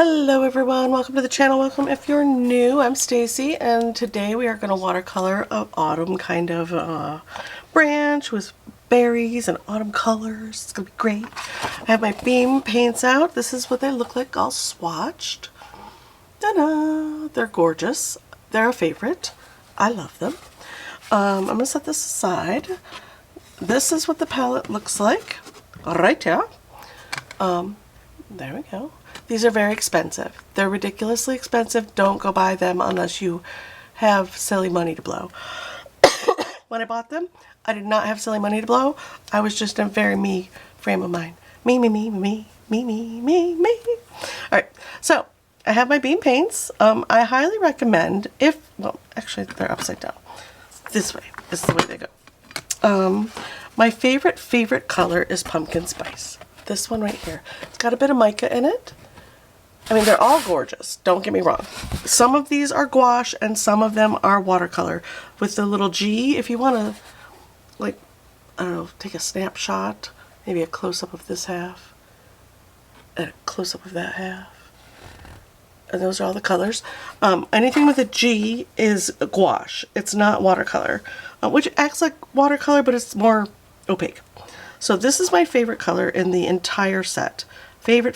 Hello everyone, welcome to the channel. Welcome if you're new. I'm Stacy and today we are going to watercolor an autumn kind of branch with berries and autumn colors. It's going to be great. I have my Beam paints out. This is what they look like all swatched. Ta-da! They're gorgeous. They're a favorite. I love them. I'm going to set this aside. This is what the palette looks like right here. There we go. These are very expensive. They're ridiculously expensive. Don't go buy them unless you have silly money to blow. When I bought them, I did not have silly money to blow. I was just in a very me frame of mind. Me. Alright, so I have my Beam paints. I highly recommend well, actually they're upside down. This way is the way they go. My favorite color is pumpkin spice. This one right here. It's got a bit of mica in it. I mean, they're all gorgeous, don't get me wrong. Some of these are gouache and some of them are watercolor with the little G. If you want to, like, I don't know, take a snapshot, maybe a close-up of this half, and a close-up of that half. And those are all the colors. Anything with a G is gouache. It's not watercolor, which acts like watercolor, but it's more opaque. So this is my favorite color in the entire set. Favorite.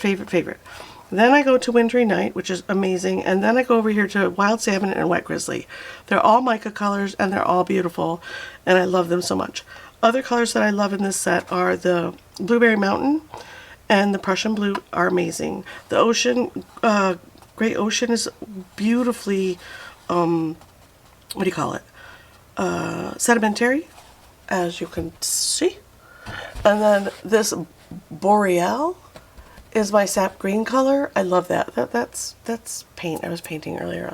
Then I go to Wintry Night, which is amazing, and then I go over here to Wild Salmon and Wet Grizzly. They're all mica colors, and they're all beautiful, and I love them so much. Other colors that I love in this set are the Blueberry Mountain and the Prussian Blue are amazing. The Ocean, Great Ocean is beautifully, what do you call it? Sedimentary, as you can see. And then this Boreal is my sap green color. I love that. That's paint. I was painting earlier.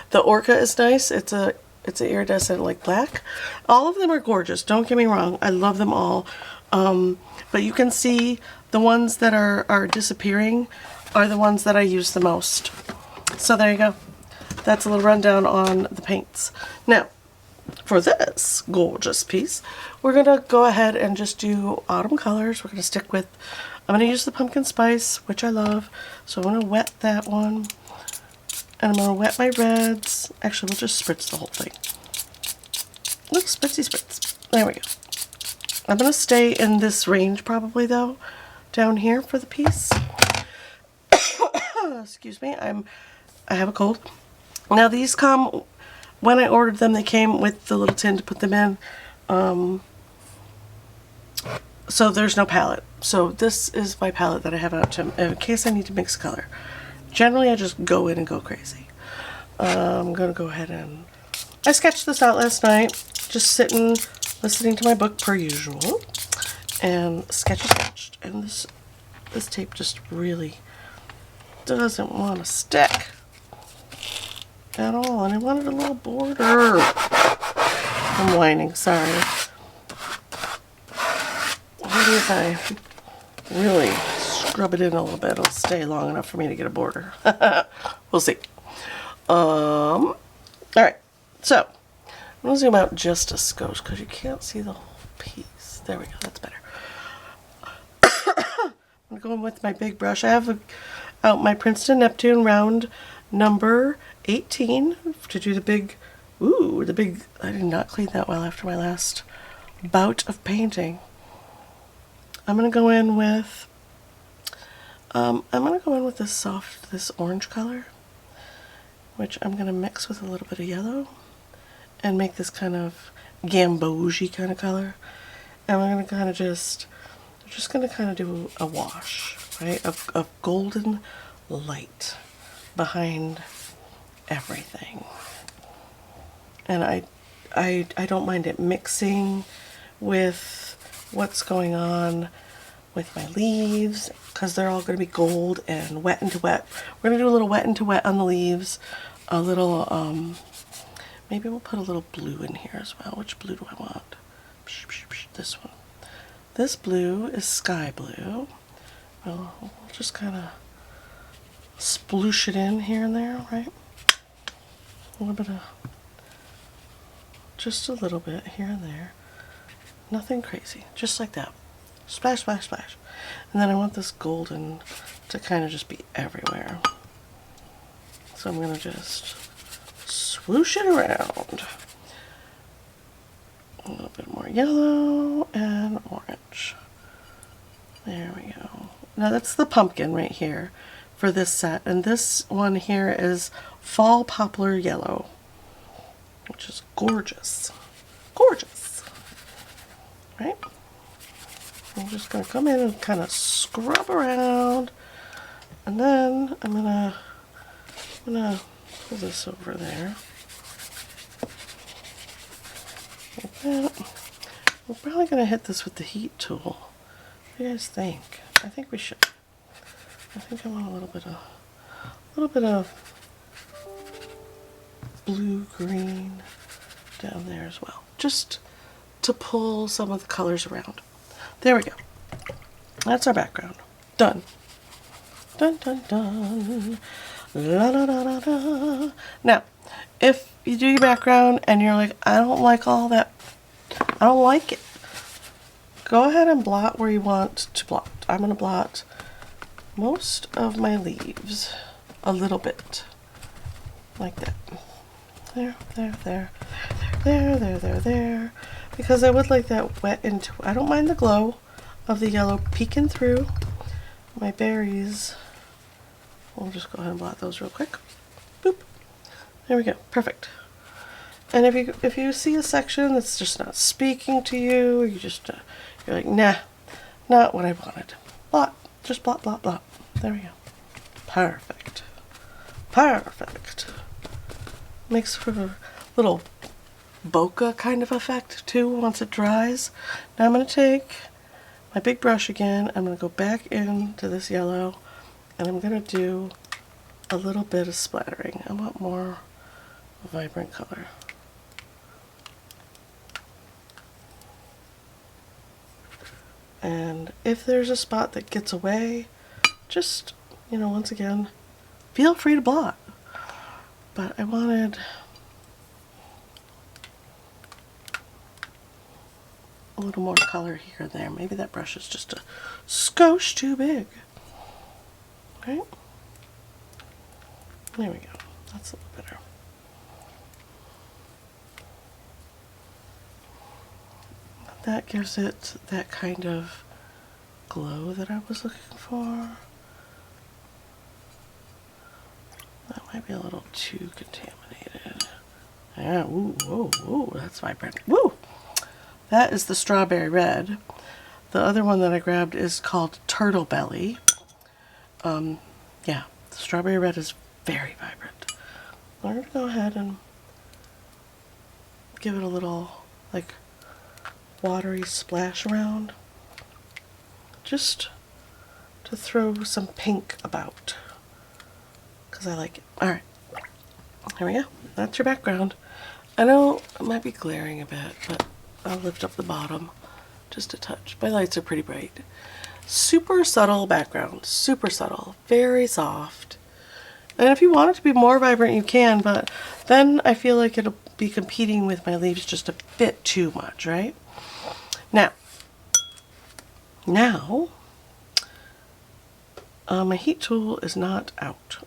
The Orca is nice. It's a iridescent like black. All of them are gorgeous. Don't get me wrong. I love them all. But you can see the ones that are disappearing are the ones that I use the most. So there you go. That's a little rundown on the paints. Now, for this gorgeous piece, we're going to go ahead and just do autumn colors. We're going to stick with, I'm going to use the pumpkin spice, which I love. So I'm going to wet that one. And I'm going to wet my reds. Actually, we'll just spritz the whole thing. Look, spritz. There we go. I'm going to stay in this range probably though, down here for the piece. Excuse me, I have a cold. Now these come, when I ordered them, they came with the little tin to put them in. So there's no palette. So this is my palette that I have out to, in case I need to mix color. Generally, I just go in and go crazy. I'm going to go ahead and... I sketched this out last night, just sitting, listening to my book per usual. And sketched. And this tape just really doesn't want to stick at all. And I wanted a little border. I'm whining, sorry. Maybe if I really scrub it in a little bit, it'll stay long enough for me to get a border. We'll see. Alright, so I'm going to zoom out just a skosh because you can't see the whole piece. There we go, that's better. I'm going with my big brush. I have out my Princeton Neptune round number 18 to do the big, I did not clean that well after my last bout of painting. I'm going to go in with, this orange color, which I'm going to mix with a little bit of yellow and make this kind of gamboge kind of color. And we're going to kind of just going to kind of do a wash, right, of golden light behind everything. And I don't mind it mixing with what's going on with my leaves because they're all going to be gold and wet into wet. We're going to do a little wet into wet on the leaves. A little, maybe we'll put a little blue in here as well. Which blue do I want? This one. This blue is sky blue. We'll just kind of sploosh it in here and there, right? A little bit of, just a little bit here and there. Nothing crazy, just like that. Splash, splash, splash. And then I want this golden to kind of just be everywhere. So I'm going to just swoosh it around. A little bit more yellow and orange. There we go. Now that's the pumpkin right here for this set. And this one here is Fall Poplar Yellow, which is gorgeous. Gorgeous. Right? I'm just going to come in and kind of scrub around. And then I'm gonna pull this over there. Like that. We're probably gonna hit this with the heat tool. What do you guys think? I think we should. I think I want a little bit of blue green down there as well, just to pull some of the colors around. There we go. That's our background. Done. Dun dun dun. La la la la la. Now, if you do your background and you're like, I don't like all that, I don't like it, go ahead and blot where you want to blot. I'm going to blot most of my leaves a little bit, like that. There, there, there, there, there, there, there. Because I would like that wet into, I don't mind the glow of the yellow peeking through my berries. We'll just go ahead and blot those real quick. Boop. There we go. Perfect. And if you see a section that's just not speaking to you, you're like, nah, not what I wanted. Blot. Just blot, blot, blot. There we go. Perfect. Perfect. Makes for a little bokeh kind of effect too once it dries. Now I'm going to take my big brush again. I'm going to go back into this yellow and I'm going to do a little bit of splattering. I want more vibrant color. And if there's a spot that gets away, just, once again, feel free to blot. But I wanted a little more color here and there. Maybe that brush is just a skosh too big. Right? There we go. That's a little better. That gives it that kind of glow that I was looking for. That might be a little too contaminated. Yeah, ooh, whoa, whoa, that's vibrant. Woo! That is the strawberry red. The other one that I grabbed is called Turtle Belly. Yeah, the strawberry red is very vibrant. I'm going to go ahead and give it a little, like, watery splash around, just to throw some pink about, because I like it. Alright, here we go. That's your background. I know it might be glaring a bit, but I'll lift up the bottom just a touch. My lights are pretty bright. Super subtle background, super subtle, very soft. And if you want it to be more vibrant, you can, but then I feel like it'll be competing with my leaves just a bit too much, right? Now, my heat tool is not out.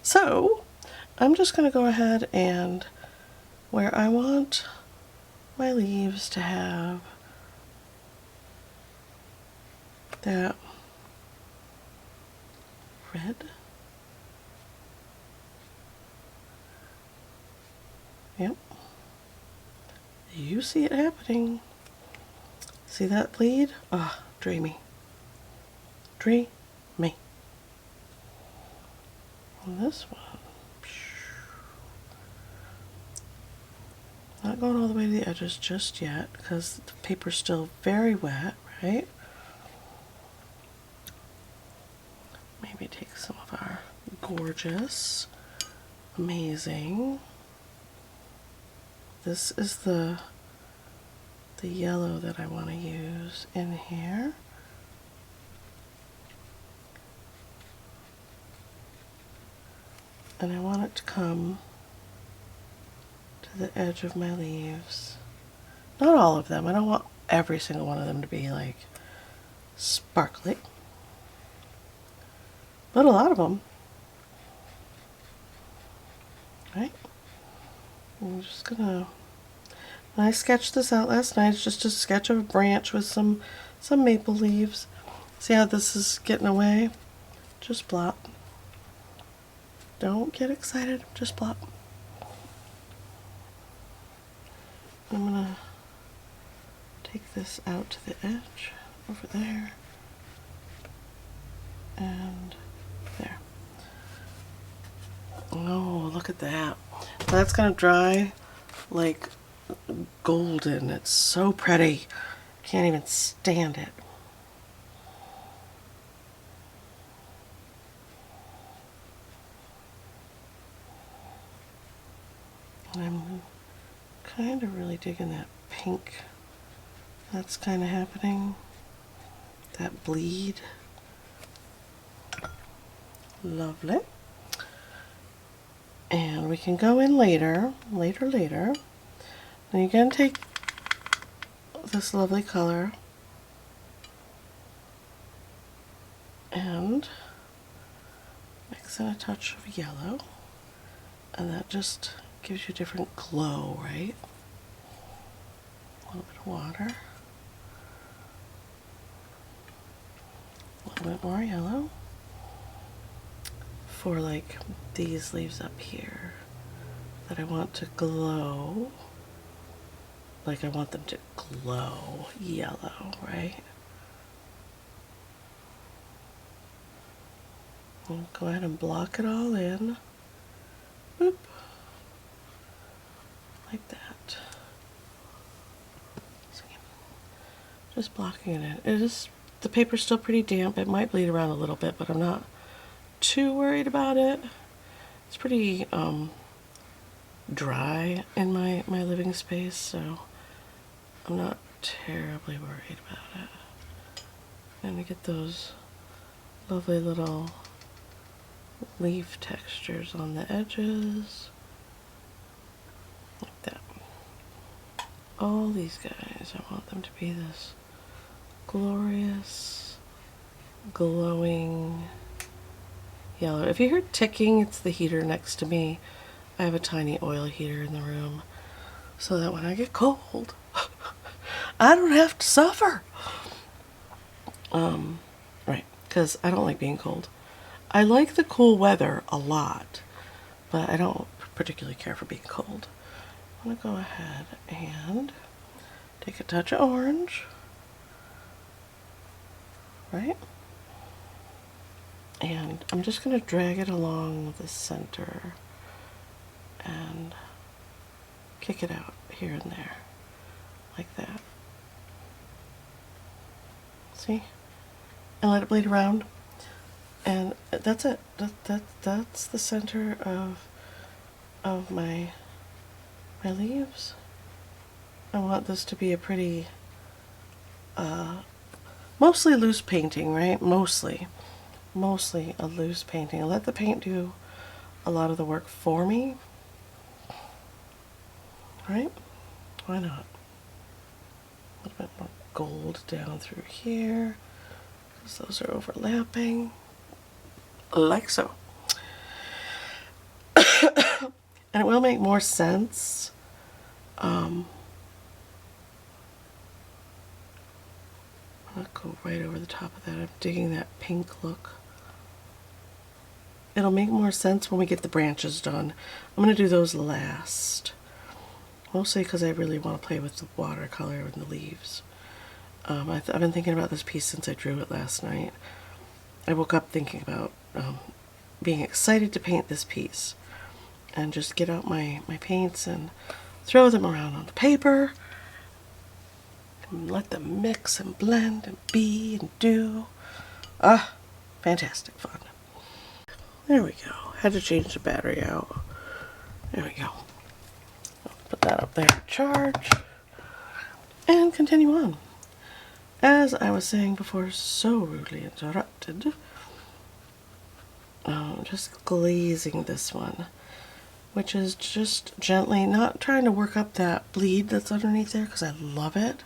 So, I'm just going to go ahead and where I want my leaves to have that red. Yep. You see it happening. See that bleed? Ah, dreamy. Dreamy. And this one. Not going all the way to the edges just yet because the paper's still very wet, right? Maybe take some of our gorgeous, amazing. This is the yellow that I want to use in here. And I want it to come to the edge of my leaves. Not all of them. I don't want every single one of them to be like sparkly. but a lot of them. Right? I'm just gonna. I sketched this out last night. It's just a sketch of a branch with some maple leaves. See how this is getting away? Just blop. Don't get excited. Just blop. I'm gonna take this out to the edge over there and there. Oh, look at that. That's gonna dry like golden. It's so pretty. Can't even stand it. And I'm kind of really digging that pink that's kind of happening. That bleed. Lovely. And we can go in later. And you're going to take this lovely color and mix in a touch of yellow, and that just gives you a different glow, right? A little bit of water, a little bit more yellow for like these leaves up here that I want to glow. Like I want them to glow yellow, right? I'll go ahead and block it all in. Boop. Like that. See? Just blocking it in. It is, the paper's still pretty damp. It might bleed around a little bit, but I'm not too worried about it. It's pretty dry in my living space, so I'm not terribly worried about it. And to get those lovely little leaf textures on the edges. Like that. All these guys, I want them to be this glorious, glowing yellow. If you hear ticking, it's the heater next to me. I have a tiny oil heater in the room so that when I get cold, I don't have to suffer. Right, because I don't like being cold. I like the cool weather a lot, but I don't particularly care for being cold. I'm going to go ahead and take a touch of orange, right? And I'm just going to drag it along the center and kick it out here and there, like that. See? And let it bleed around. And that's it. That's the center of my leaves. I want this to be a pretty mostly loose painting, right? Mostly a loose painting. I let the paint do a lot of the work for me. Right? Why not? A little bit more gold down through here, because those are overlapping. Like so. And it will make more sense. I'm going to go right over the top of that. I'm digging that pink look. It'll make more sense when we get the branches done. I'm going to do those last. Mostly because I really want to play with the watercolor and the leaves. I've been thinking about this piece since I drew it last night. I woke up thinking about being excited to paint this piece and just get out my paints and throw them around on the paper and let them mix and blend and be and do. Ah, fantastic fun. There we go. Had to change the battery out. There we go. Put that up there to charge and continue on. As I was saying before, so rudely interrupted, just glazing this one, which is just gently, not trying to work up that bleed that's underneath there because I love it.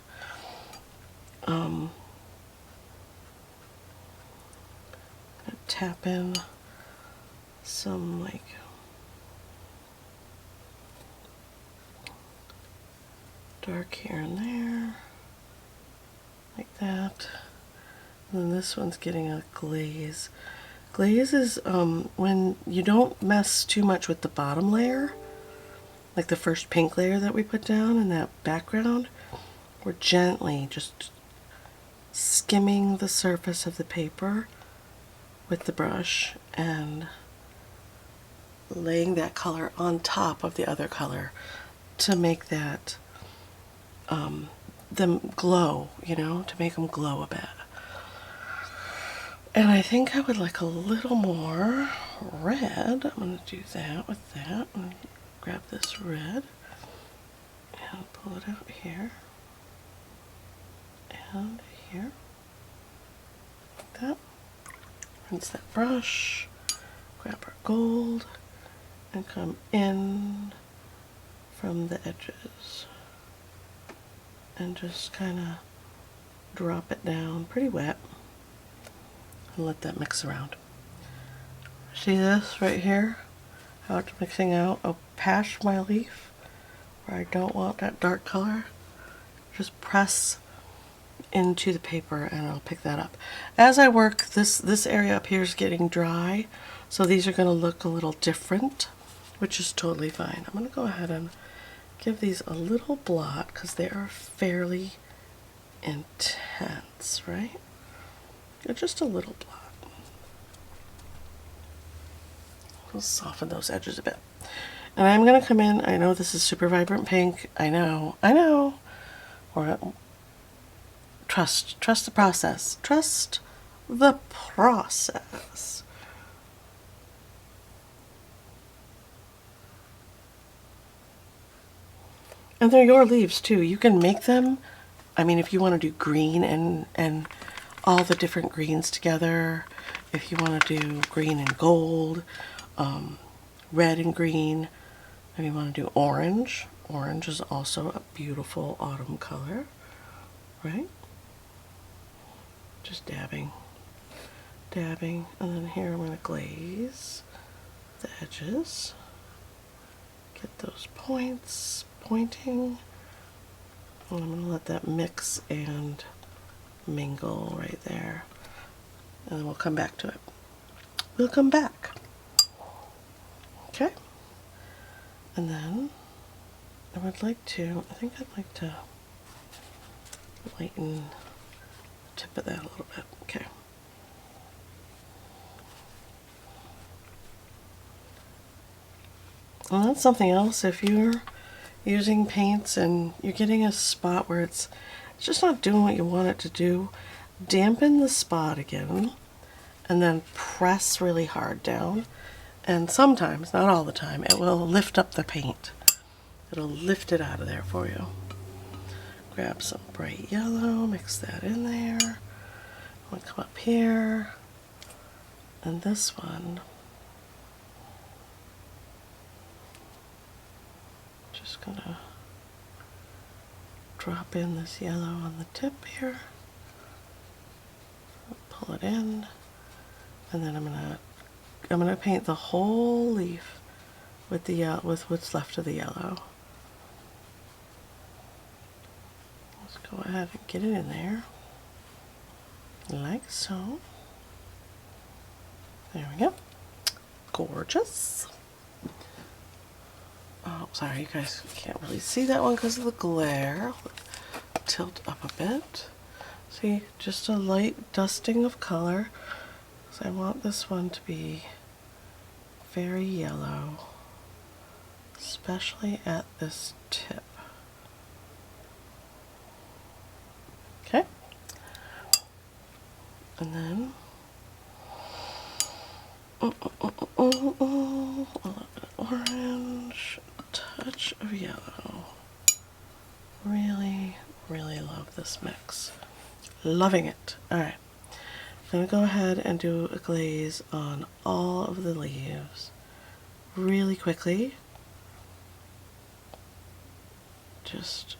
tap in some like dark here and there, like that. And then this one's getting a glaze. Glaze is when you don't mess too much with the bottom layer, like the first pink layer that we put down in that background. We're gently just skimming the surface of the paper with the brush and laying that color on top of the other color to make that them glow, you know, to make them glow a bit. And I think I would like a little more red. I'm going to do that with that. I'm going to grab this red and pull it out here and here, like that. Rinse that brush, grab our gold, and come in from the edges and just kind of drop it down pretty wet and let that mix around. See this right here? How it's mixing out past my leaf where I don't want that dark color. Just press into the paper and I'll pick that up. As I work, this area up here is getting dry, so these are going to look a little different, which is totally fine. I'm going to go ahead and give these a little blot because they are fairly intense, right? Just a little blot. We'll soften those edges a bit. And I'm going to come in, I know this is super vibrant pink, I know. Or trust the process. Trust the process. And they're your leaves too. You can make them, I mean, if you want to do green and all the different greens together, if you want to do green and gold, red and green, if you want to do orange. Orange is also a beautiful autumn color, right? Just dabbing, and then here I'm going to glaze the edges. Get those points pointing, and I'm going to let that mix and mingle right there, and then we'll come back to it. We'll come back. Okay, and then I think I'd like to lighten the tip of that a little bit. Okay. And that's something else, if you're using paints and you're getting a spot where it's just not doing what you want it to do, dampen the spot again and then press really hard down. And sometimes, not all the time, it will lift up the paint. It'll lift it out of there for you. Grab some bright yellow, mix that in there. I'm going to come up here, and this one, just going to drop in this yellow on the tip here. Pull it in, and then I'm going to paint the whole leaf with the with what's left of the yellow. Let's go ahead and get it in there, like so. There we go. Gorgeous. Oh, sorry, you guys can't really see that one because of the glare. Tilt up a bit. See, just a light dusting of color. So I want this one to be very yellow, especially at this tip. Okay. And then a little bit of orange, a touch of yellow. Really, really love this mix. Loving it. Alright. I'm going to go ahead and do a glaze on all of the leaves really quickly. Just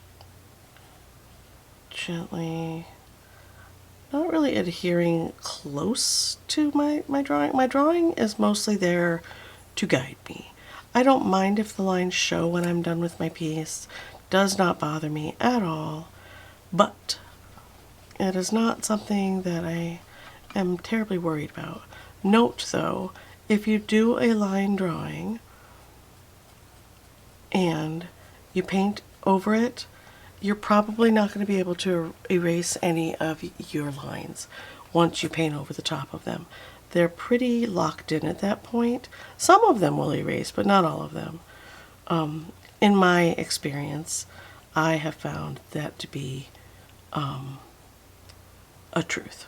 gently not really adhering close to my drawing. My drawing is mostly there to guide me. I don't mind if the lines show when I'm done with my piece. Does not bother me at all, but it is not something that I am terribly worried about. Note though, if you do a line drawing and you paint over it, you're probably not going to be able to erase any of your lines once you paint over the top of them. They're pretty locked in at that point. Some of them will erase, but not all of them. In my experience, I have found that to be a truth,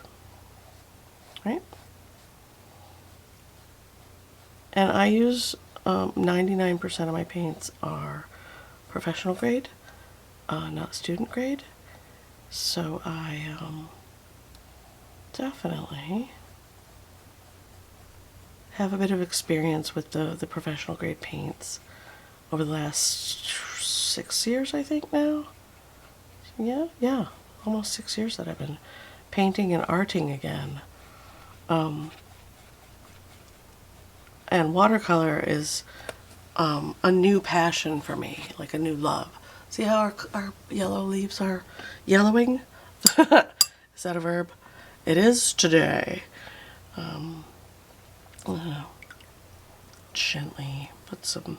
right? And I use 99% of my paints are professional grade, not student grade. So I definitely have a bit of experience with the professional grade paints over the last 6 years, I think now. Yeah, almost 6 years that I've been painting and arting again. And watercolor is a new passion for me, like a new love. See how our yellow leaves are yellowing? Is that a verb? It is today. Gently put some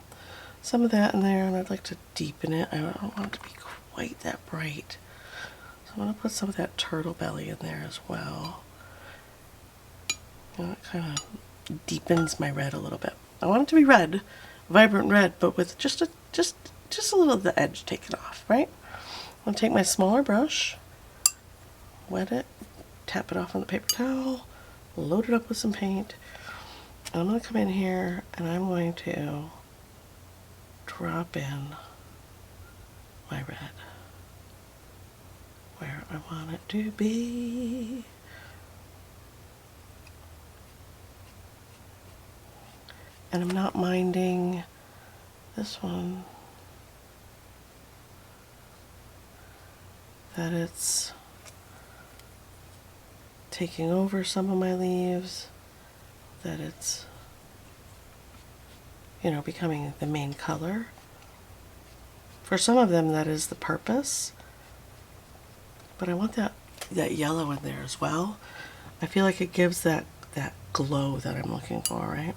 of that in there, and I'd like to deepen it. I don't want it to be quite that bright. So I'm going to put some of that turtle belly in there as well. And it kind of deepens my red a little bit. I want it to be red, vibrant red, but with just a little of the edge taken off, right? I'm going to take my smaller brush, wet it, tap it off on the paper towel, load it up with some paint, and I'm going to come in here and I'm going to drop in my red where I want it to be. And I'm not minding this one, that it's taking over some of my leaves, that it's, you know, becoming the main color. For some of them that is the purpose, but I want that yellow in there as well. I feel like it gives that glow that I'm looking for, right?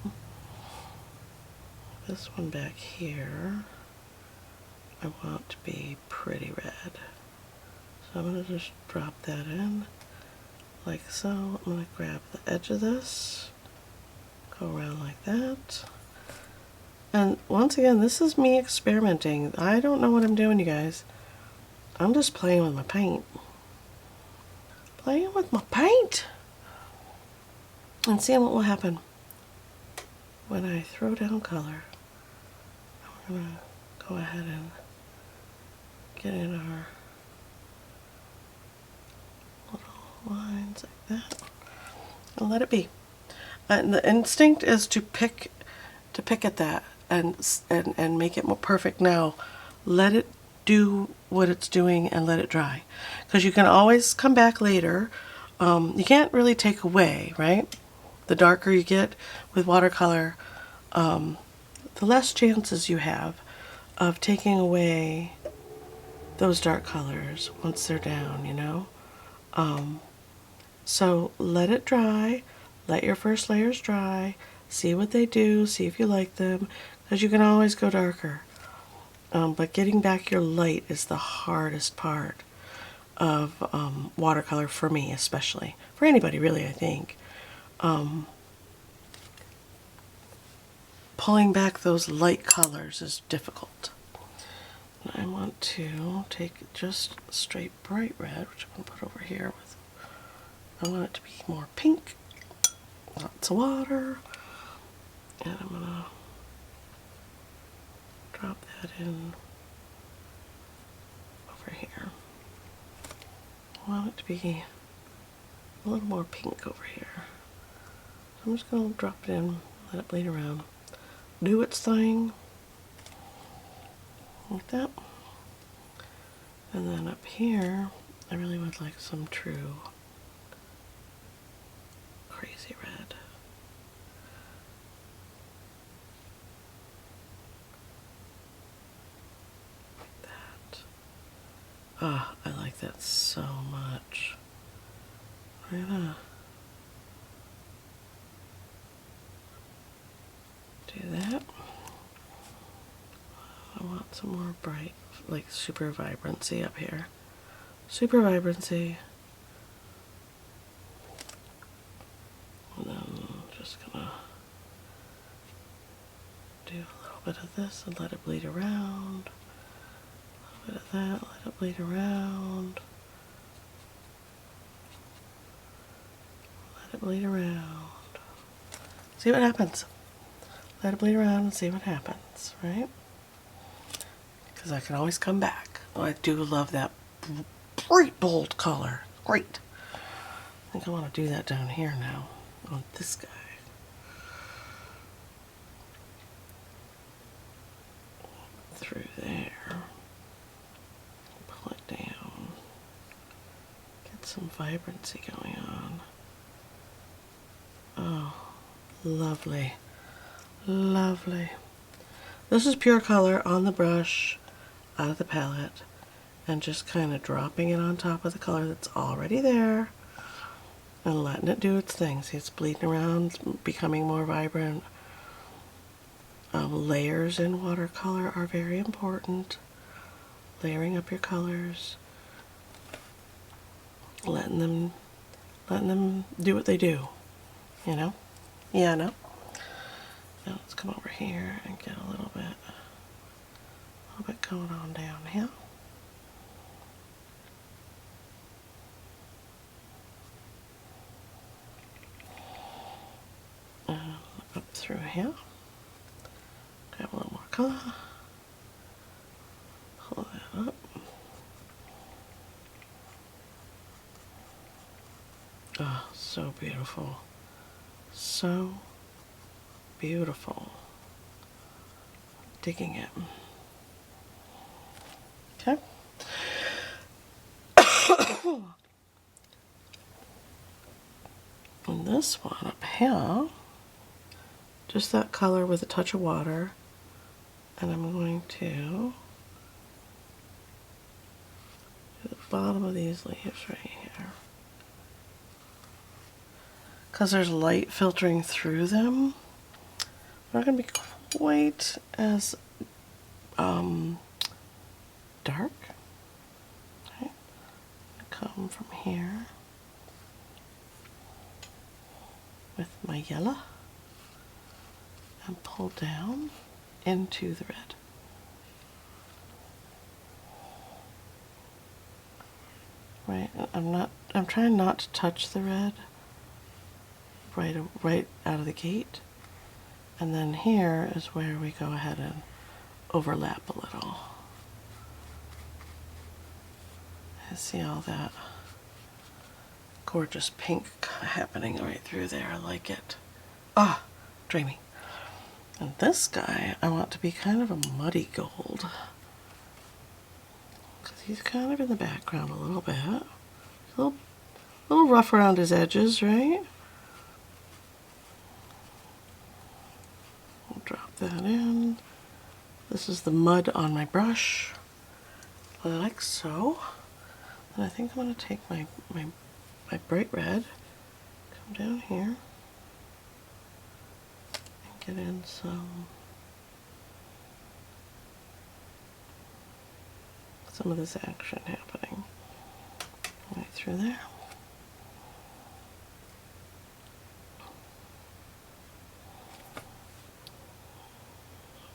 This one back here, I want to be pretty red. So I'm going to just drop that in like so. I'm going to grab the edge of this, go around like that. And once again, this is me experimenting. I don't know what I'm doing, you guys. I'm just playing with my paint. Playing with my paint! And seeing what will happen when I throw down color. We're going to go ahead and get in our little lines like that. And let it be. And the instinct is to pick at that and make it more perfect now. Let it do what it's doing and let it dry. Because you can always come back later. You can't really take away, right? The darker you get with watercolor, the less chances you have of taking away those dark colors once they're down, you know? So let it dry, let your first layers dry, see what they do, see if you like them, because you can always go darker. But getting back your light is the hardest part of watercolor, for me especially. For anybody really, I think. Pulling back those light colors is difficult. And I want to take just straight bright red, which I'm going to put over here. I want it to be more pink, lots of water, and I'm going to drop that in over here. I want it to be a little more pink over here. So I'm just going to drop it in, let it bleed around. Do its thing, like that. And then up here, I really would like some true crazy red. Like that. Ah, I like that so much. We're gonna do that. I want some more bright, like super vibrancy up here. Super vibrancy. And then just gonna do a little bit of this and let it bleed around. A little bit of that, let it bleed around. Let it bleed around. See what happens. Let it bleed around and see what happens, right? Because I can always come back. Oh, I do love that bright bold color. Great. I think I want to do that down here now on this guy. Through there. Pull it down. Get some vibrancy going on. Oh, lovely. Lovely. This is pure color on the brush, out of the palette, and just kind of dropping it on top of the color that's already there and letting it do its thing. See, it's bleeding around, becoming more vibrant. Layers in watercolor are very important. Layering up your colors, letting them do what they do. You know? Yeah, I know. Now let's come over here and get a little bit going on down here. And up through here. Grab a little more color. Pull that up. Oh, so beautiful. So beautiful. Digging it. Okay. And this one up here, just that color with a touch of water, and I'm going to the bottom of these leaves right here. Because there's light filtering through them, they're not going to be quite as dark. Okay. Come from here with my yellow and pull down into the red. Right, I'm trying not to touch the red right out of the gate. And then here is where we go ahead and overlap a little. I see all that gorgeous pink happening right through there. I like it. Ah, dreamy. And this guy, I want to be kind of a muddy gold. Because he's kind of in the background a little bit. A little rough around his edges, right? I'll drop that in. This is the mud on my brush, like so. And I think I'm going to take my bright red, come down here, and get in some of this action happening right through there.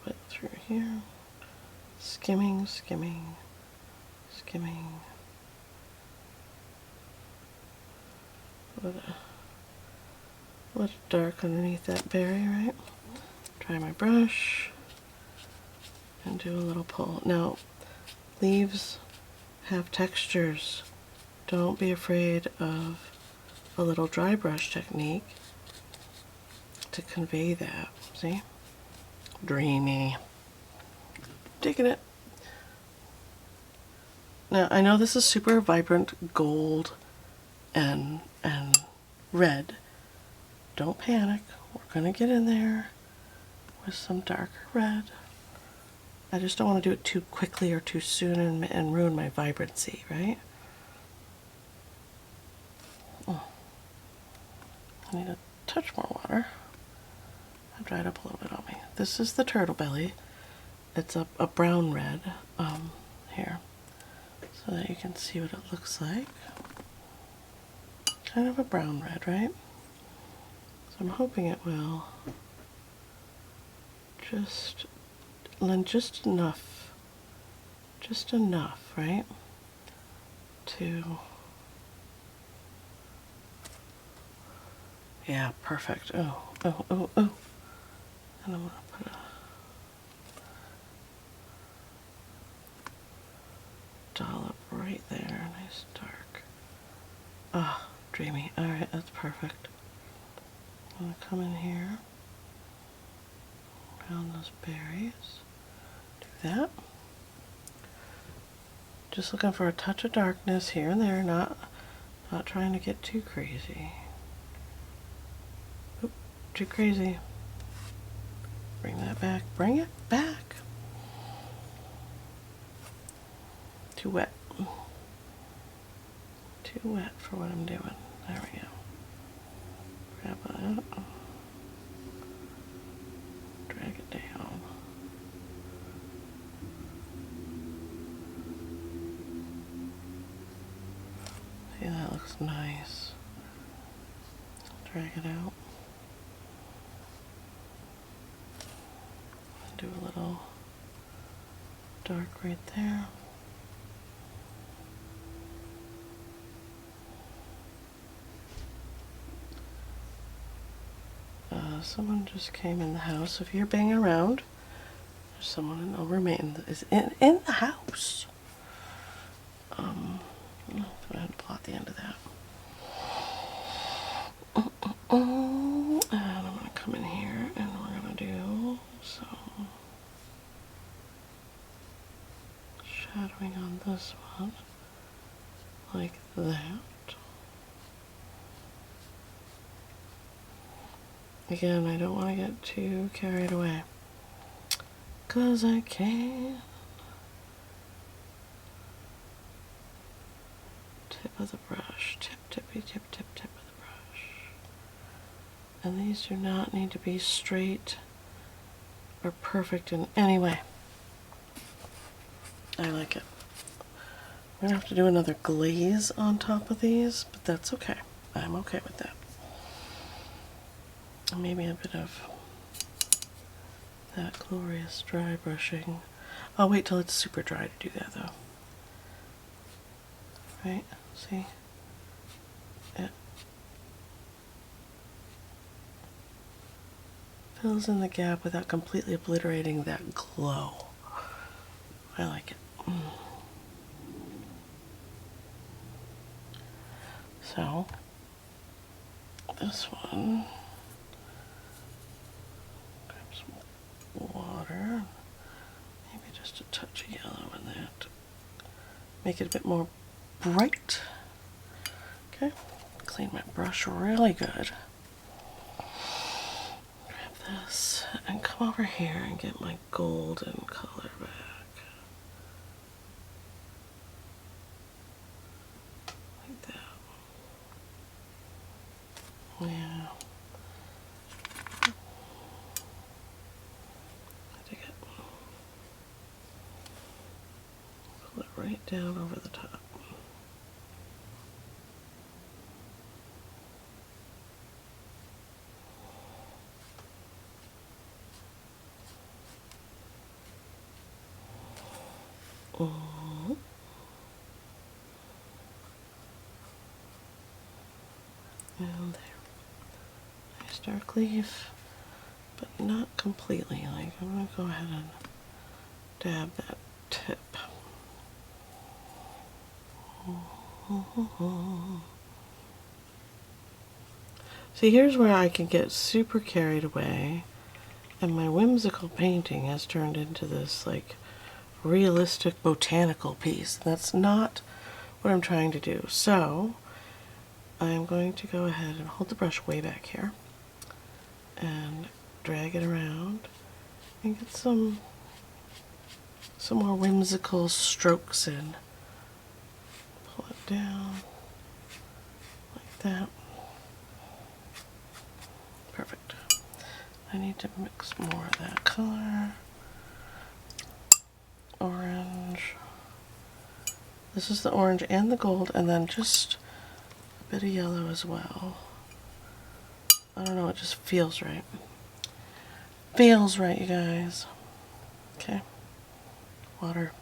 A bit through here, skimming, skimming, skimming. A little dark underneath that berry, right? Try my brush and do a little pull. Now, leaves have textures. Don't be afraid of a little dry brush technique to convey that. See? Dreamy. Digging it. Now, I know this is super vibrant gold and red, don't panic. We're going to get in there with some darker red. I just don't want to do it too quickly or too soon and ruin my vibrancy, right? Oh. I need a touch more water. I've dried up a little bit on me. This is the turtle belly. It's a brown red here, so that you can see what it looks like. Kind of a brown red, right? So I'm hoping it will just lend just enough, right? To, yeah, perfect. Oh. And I'm gonna put a dollop right there, nice dark. Ah, dreamy. Alright, that's perfect. I'm gonna come in here, around those berries, do that. Just looking for a touch of darkness here and there, not trying to get too crazy. Oop, too crazy. Bring that back, bring it back. Too wet. Too wet for what I'm doing. There we go. Grab that. Drag it down. See, that looks nice. Drag it out. Do a little dark right there. Someone just came in the house. If you're banging around, there's someone in remain is in the house. I'll go ahead and plot the end of that. And I'm going to come in here and we're going to do some shadowing on this one, like that. Again, I don't want to get too carried away, 'cause I can. Tip of the brush, tippy tip of the brush. And these do not need to be straight or perfect in any way. I like it. We're gonna have to do another glaze on top of these, but that's okay. I'm okay with that. Maybe a bit of that glorious dry brushing. I'll wait till it's super dry to do that though. Right? See? It fills in the gap without completely obliterating that glow. I like it. So, this one, grab some water, maybe just a touch of yellow in that. Make it a bit more bright. Okay, clean my brush really good. Grab this and come over here and get my golden color back. Like that. Yeah. I dig it. Pull it right down over the top. Oh. And there. Nice dark leaf, but not completely. Like, I'm going to go ahead and dab that tip. See, here's where I can get super carried away, and my whimsical painting has turned into this, like, realistic botanical piece. That's not what I'm trying to do. So I'm going to go ahead and hold the brush way back here. and drag it around and get some more whimsical strokes in. Pull it down like that. Perfect. I need to mix more of that color. Orange. This is the orange and the gold, and then just a bit of yellow as well. I don't know, it just feels right. Feels right, you guys. Okay. Water.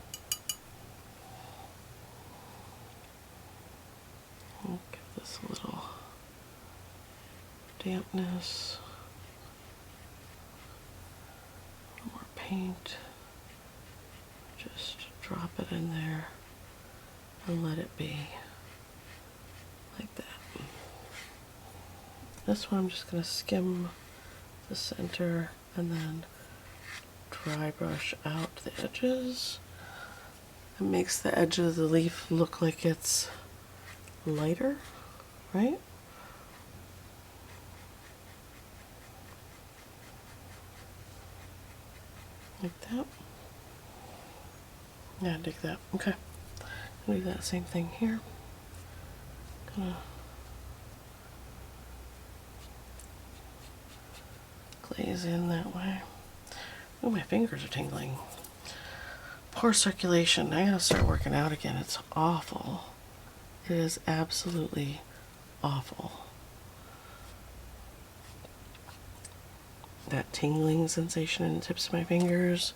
I'll give this a little dampness. A little more paint. Just drop it in there and let it be. Like that. This one I'm just going to skim the center and then dry brush out the edges. It makes the edge of the leaf look like it's lighter, right? Like that. Yeah, I dig that. Okay. I'll do that same thing here. Gonna glaze in that way. Oh, my fingers are tingling. Poor circulation. I gotta start working out again. It's awful. It is absolutely awful. That tingling sensation in the tips of my fingers.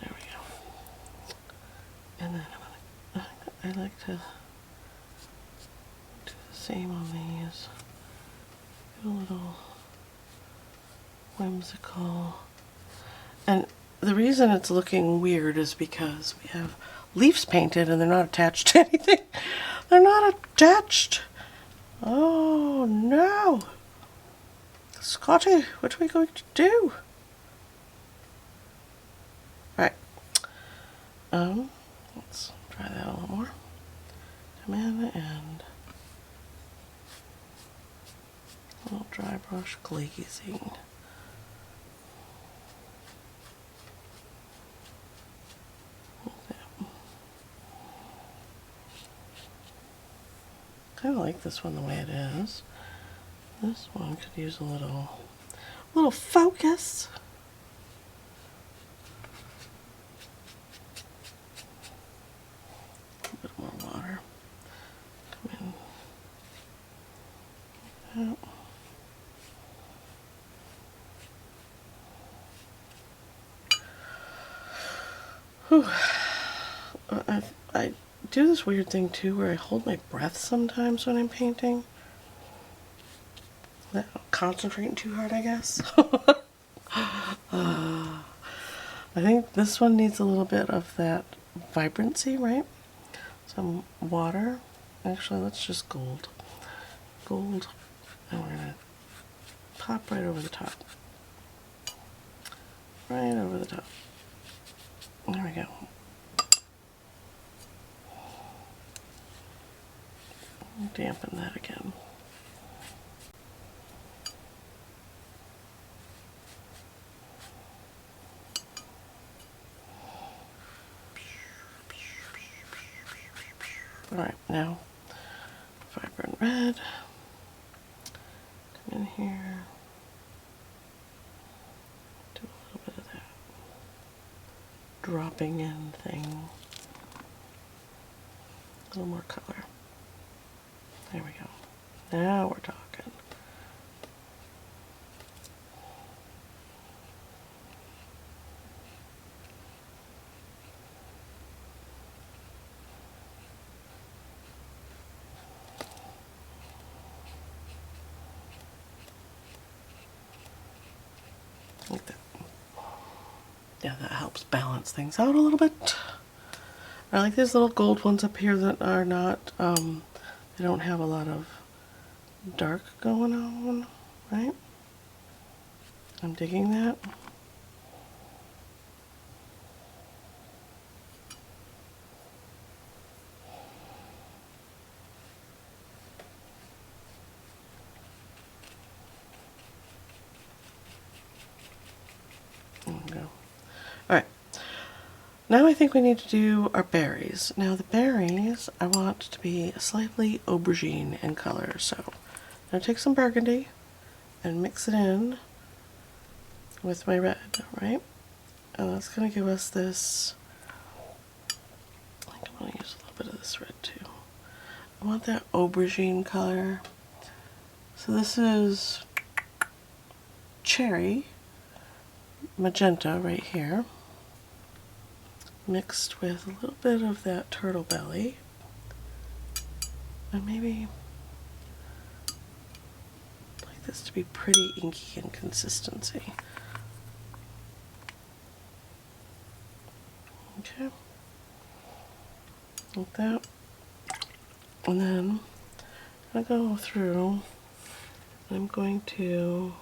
There we go. And then I like to do the same on these. Get a little whimsical. And the reason it's looking weird is because we have leaves painted and they're not attached to anything. They're not attached. Oh no. Scotty, what are we going to do? Right. Let's try that a little more. Come in and a little dry brush glazing. Kind of like this one the way it is. This one could use a little focus. A bit more water. Come in. Whew. I do this weird thing too where I hold my breath sometimes when I'm painting. I'm concentrating too hard, I guess. I think this one needs a little bit of that vibrancy, right? Some water. Actually, let's just gold. Gold. And we're going to pop right over the top. Right over the top. There we go. Dampen that again. Alright, now vibrant red. Come in here. Do a little bit of that dropping in thing. A little more color. There we go. Now we're talking. Like that. Yeah, that helps balance things out a little bit. I like these little gold ones up here that are not, they don't have a lot of dark going on, right? I'm digging that. Now I think we need to do our berries. Now the berries I want to be slightly aubergine in color, so I'm going to take some burgundy and mix it in with my red, right? And that's going to give us this, I think I want to use a little bit of this red too. I want that aubergine color. So this is cherry magenta right here, mixed with a little bit of that turtle belly, and maybe like this to be pretty inky in consistency. Okay, like that. And then I'm going to go through, I'm going to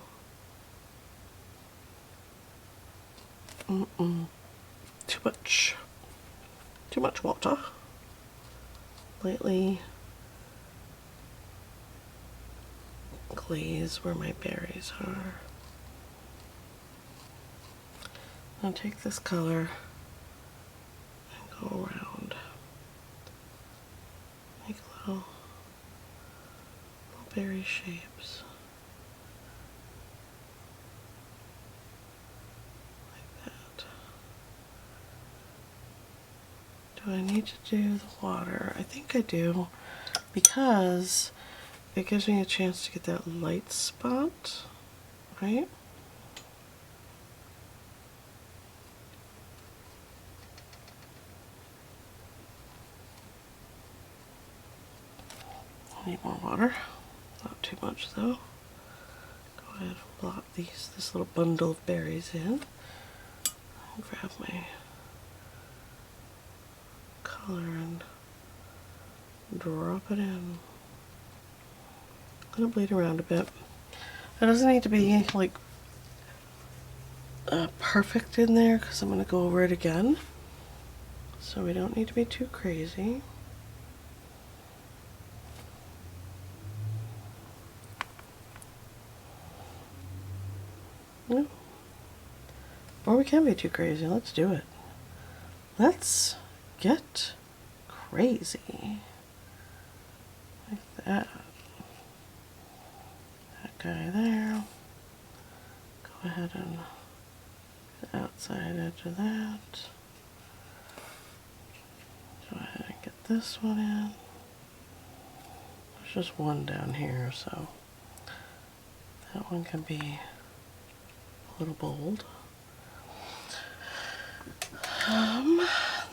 too much water. Lightly glaze where my berries are. I'll take this color and go around. Make little berry shapes. Do I need to do the water? I think I do, because it gives me a chance to get that light spot, right? I need more water, not too much though. Go ahead and blot this little bundle of berries in. I'll grab my color and drop it in. I'm gonna bleed around a bit. It doesn't need to be like perfect in there, because I'm gonna go over it again. So we don't need to be too crazy. No. Or we can be too crazy. Let's do it. Let's get crazy. Like that. That guy there. Go ahead and the outside edge of that. Go ahead and get this one in. There's just one down here, so that one can be a little bold.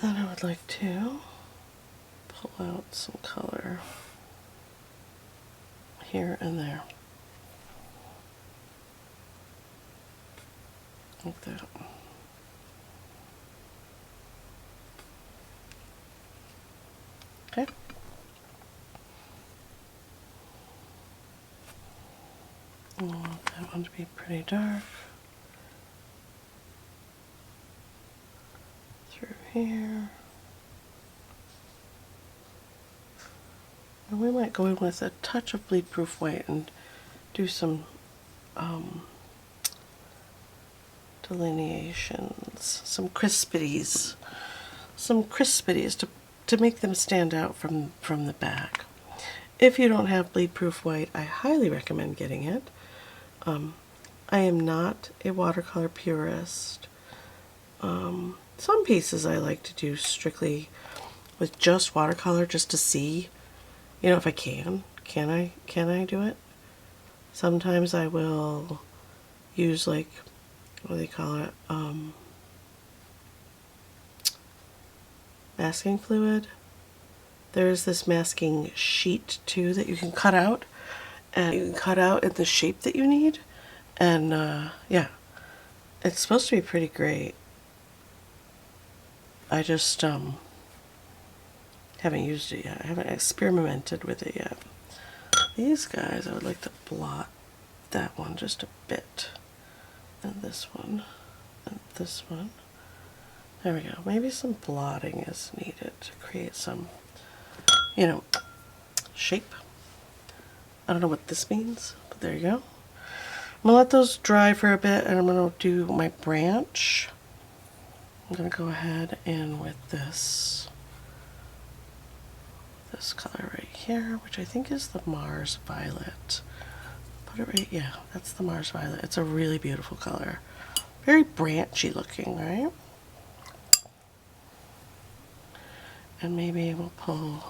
Then I would like to pull out some color here and there. Like that. Okay. I want that one to be pretty dark. Through here. And we might go in with a touch of bleed proof white and do some delineations, some crispities to make them stand out from the back. If you don't have bleed proof white, I highly recommend getting it. I am not a watercolor purist. Some pieces I like to do strictly with just watercolor, just to see, you know, if I can I do it? Sometimes I will use, like, what do they call it? Masking fluid. There's this masking sheet too that you can cut out, and you can cut out in the shape that you need. And yeah, it's supposed to be pretty great. I just haven't used it yet. I haven't experimented with it yet. These guys, I would like to blot that one just a bit, and this one, and this one. There we go. Maybe some blotting is needed to create some, you know, shape. I don't know what this means, but there you go. I'm gonna let those dry for a bit, and I'm gonna do my branch. I'm going to go ahead and with this color right here, which I think is the Mars Violet. Put it right, yeah, that's the Mars Violet. It's a really beautiful color. Very branchy looking, right? And maybe we'll pull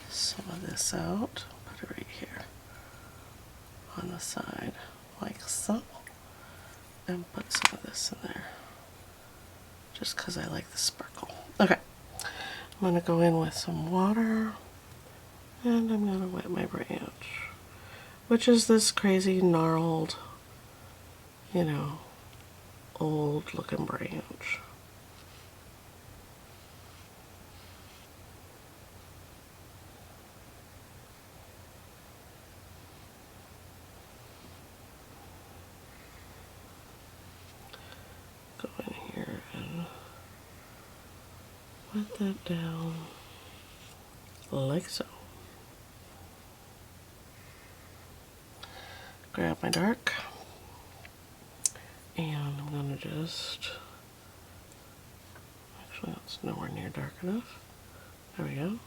some of this out. Put it right here on the side, like so. And put some of this in there, just because I like the sparkle. Okay, I'm going to go in with some water, and I'm going to wet my branch, which is this crazy gnarled, you know, old looking branch. Go in here and wet that down like so. Grab my dark, and I'm going to just, actually that's nowhere near dark enough. There we go.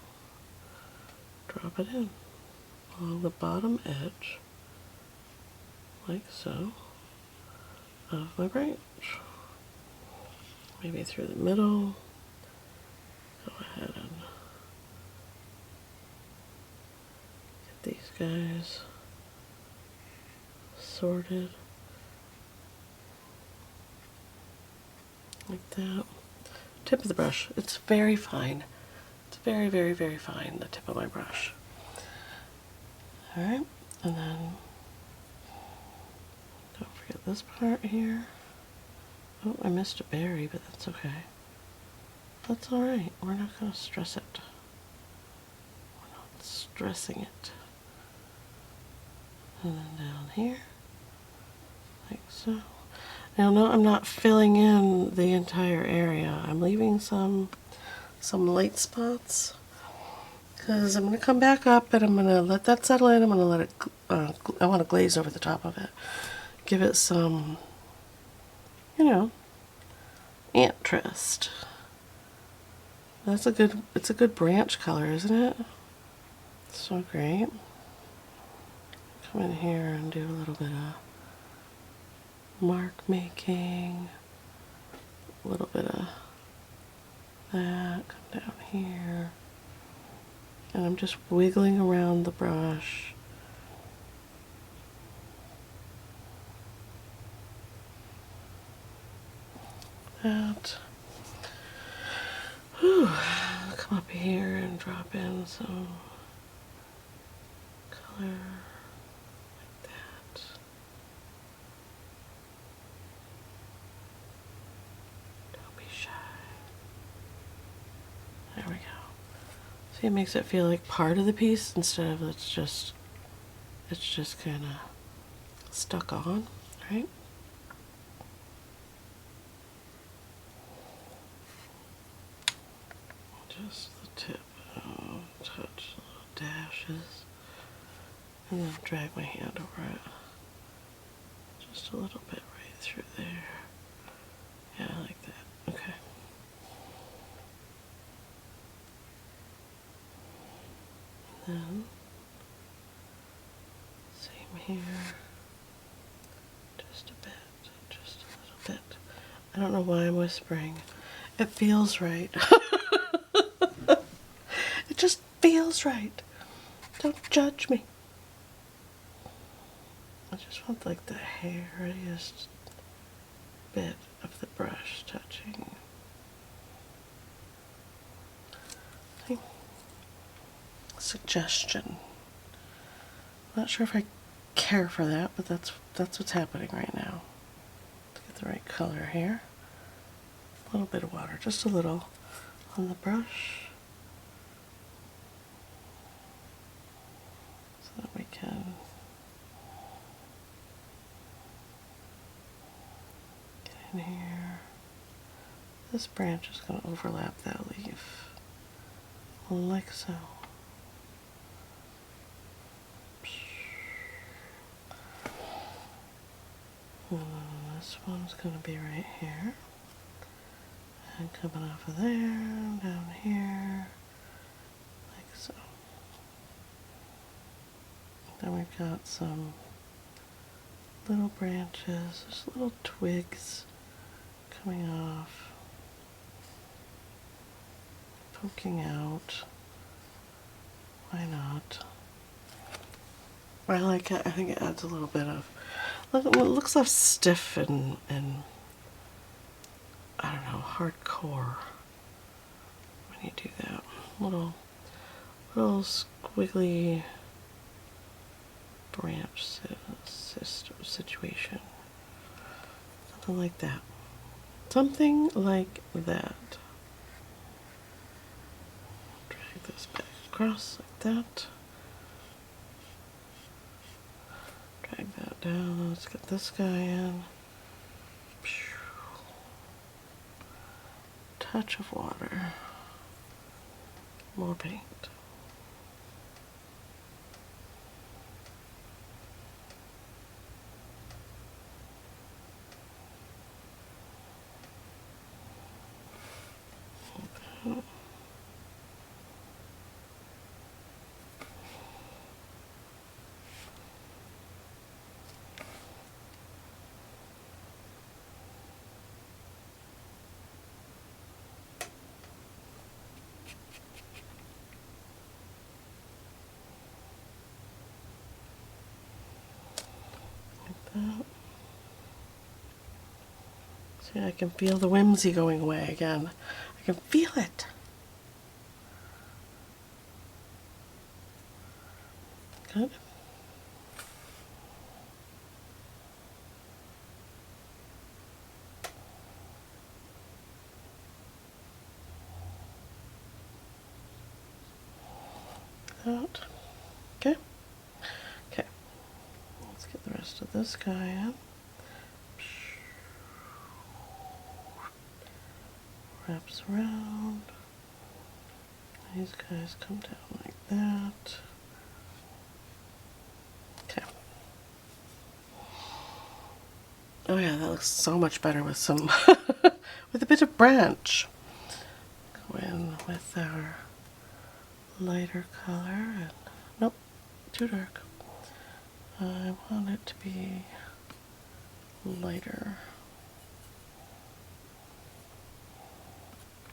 Drop it in along the bottom edge, like so, of my branch. Maybe through the middle. Go ahead and get these guys sorted like that. Tip of the brush, it's very fine. It's very, very, very fine, the tip of my brush. Alright, and then don't forget this part here. Oh, I missed a berry, but that's okay. That's alright, we're not going to stress it. We're not stressing it. And then down here, like so. Now, no, I'm not filling in the entire area. I'm leaving some light spots, because I'm going to come back up and I'm going to let that settle in. I'm going to let it, I want to glaze over the top of it. Give it some, you know, interest. That's a good, it's a good branch color, isn't it? So great. Come in here and do a little bit of mark making, a little bit of that, come down here, and I'm just wiggling around the brush. That. Whew. I'll come up here and drop in some color like that. Don't be shy. There we go. See, it makes it feel like part of the piece instead of it's just kind of stuck on, right? Just the tip, touch little dashes, and then drag my hand over it. Just a little bit right through there. Yeah, I like that. Okay. And then, same here. Just a bit, just a little bit. I don't know why I'm whispering. It feels right. It just feels right. Don't judge me. I just want like the hairiest bit of the brush touching. Okay. Suggestion. I'm not sure if I care for that, but that's what's happening right now. To get the right color here. A little bit of water, just a little on the brush, so that we can get in here. This branch is going to overlap that leaf, like so. And this one's going to be right here. And coming off of there, down here, like so. Then we've got some little branches, just little twigs coming off, poking out. Why not? I like it. I think it adds a little bit of, it looks less stiff and I don't know, hardcore when you do that. Little squiggly branch situation. Something like that. Something like that. Drag this back across like that. Drag that down. Let's get this guy in. Touch of water. More paint. That. See, I can feel the whimsy going away again. I can feel it. Good. That. Okay. Okay. Let's get the rest of this guy in. Wraps around. These guys come down like that. Okay. Oh yeah, that looks so much better with some, with a bit of branch. Go in with our lighter color and, nope, too dark. I want it to be lighter.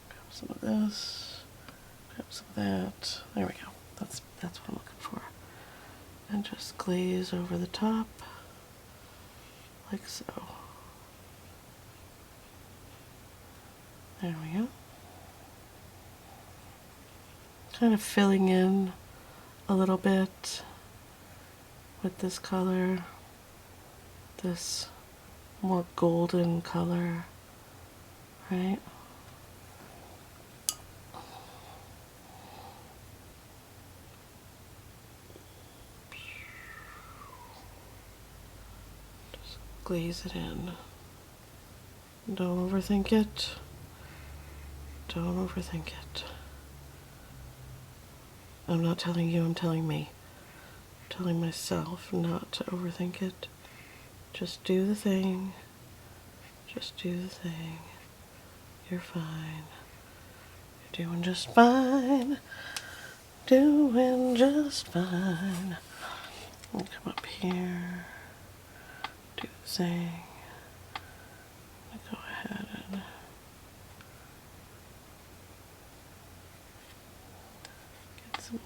Grab some of this, grab some of that. There we go. That's what I'm looking for. And just glaze over the top, like so. There we go. Kind of filling in a little bit with this color, this more golden color, right? Just glaze it in. Don't overthink it. Don't overthink it. I'm not telling you, I'm telling me. I'm telling myself not to overthink it. Just do the thing. Just do the thing. You're fine. You're doing just fine. Doing just fine. I'll come up here. Do the thing. I'm gonna go ahead and get some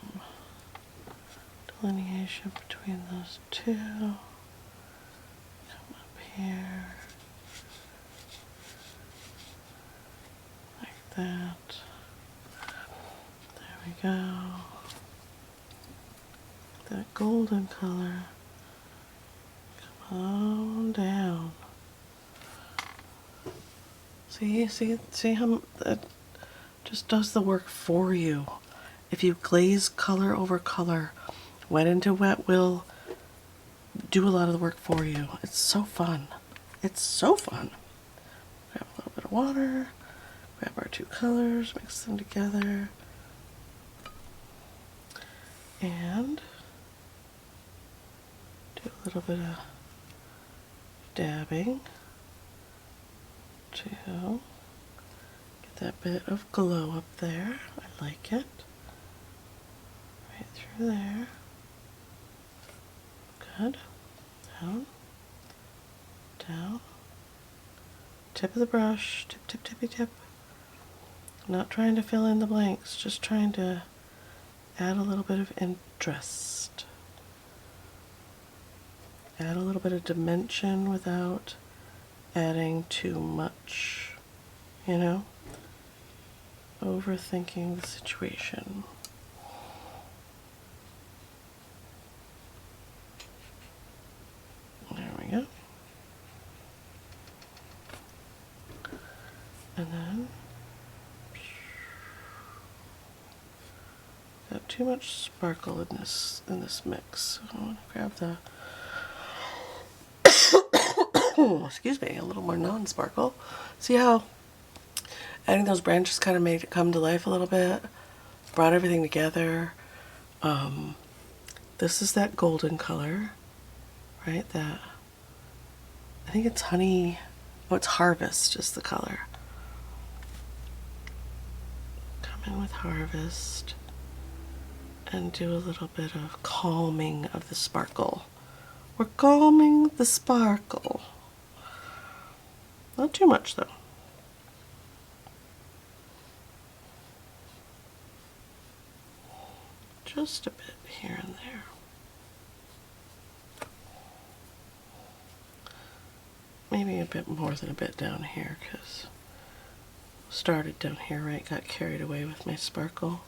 delineation between those two. Come up here. Like that. There we go. That golden color. Come on down. See how that just does the work for you. If you glaze color over color, wet into wet will do a lot of the work for you. It's so fun. It's so fun. Grab a little bit of water, grab our two colors, mix them together, and do a little bit of dabbing to get that bit of glow up there. I like it. Right through there. Good. Down. Down. Tip of the brush. Tip, tip, tippy tip. Not trying to fill in the blanks, just trying to add a little bit of interest. Add a little bit of dimension without adding too much, you know? Overthinking the situation. There we go. And then got too much sparkle in this mix. So I want to grab the excuse me, a little more non-sparkle. See how adding those branches kind of made it come to life a little bit, brought everything together. This is that golden color, right? That, I think it's honey, oh, it's harvest is the color. Come in with harvest and do a little bit of calming of the sparkle. We're calming the sparkle. Not too much though. Just a bit here and there. Maybe a bit more than a bit down here, because started down here, right? Got carried away with my sparkle.